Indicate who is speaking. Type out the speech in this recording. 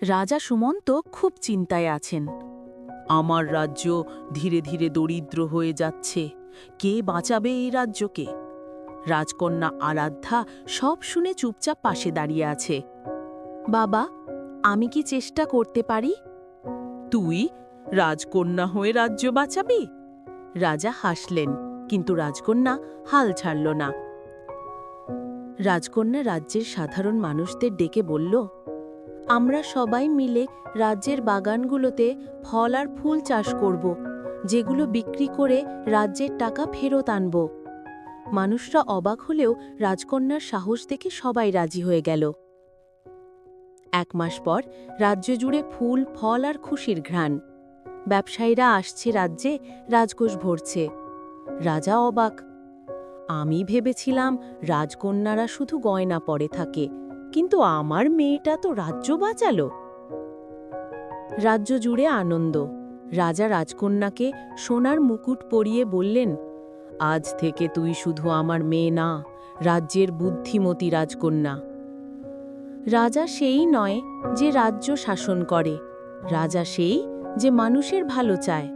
Speaker 1: রাজা সুমন্ত খুব চিন্তায় আছেন। আমার রাজ্য ধীরে ধীরে দরিদ্র হয়ে যাচ্ছে। কে বাঁচাবে এই রাজ্যকে? রাজকন্যা আরাধ্যা সব শুনে চুপচাপ পাশে দাঁড়িয়ে আছে। বাবা, আমি কি চেষ্টা করতে পারি? তুই রাজকন্যা হয়ে রাজ্য বাঁচাবি? রাজা হাসলেন, কিন্তু রাজকন্যা হাল ছাড়ল না। রাজকন্যা রাজ্যের সাধারণ মানুষদের ডেকে বলল, আমরা সবাই মিলে রাজ্যের বাগানগুলোতে ফল আর ফুল চাষ করব, যেগুলো বিক্রি করে রাজ্যের টাকা ফেরত আনব। মানুষরা অবাক হলেও রাজকন্যার সাহস দেখে সবাই রাজি হয়ে গেল। 1 মাস পর রাজ্য জুড়ে ফুল, ফল আর খুশির ঘ্রাণ। ব্যবসায়ীরা আসছে রাজ্যে, রাজকোষ ভরছে। রাজা অবাক। আমি ভেবেছিলাম রাজকন্যারা শুধু গয়না পরে থাকে, কিন্তু আমার মেয়েটা তো রাজ্য বাঁচালো। রাজ্য জুড়ে আনন্দ। রাজা রাজকন্যাকে সোনার মুকুট পরিয়ে বললেন, আজ থেকে তুই শুধু আমার মেয়ে না, রাজ্যের বুদ্ধিমতী রাজকন্যা। রাজা সেই নয় যে রাজ্য শাসন করে, রাজা সেই যে মানুষের ভালো চায়।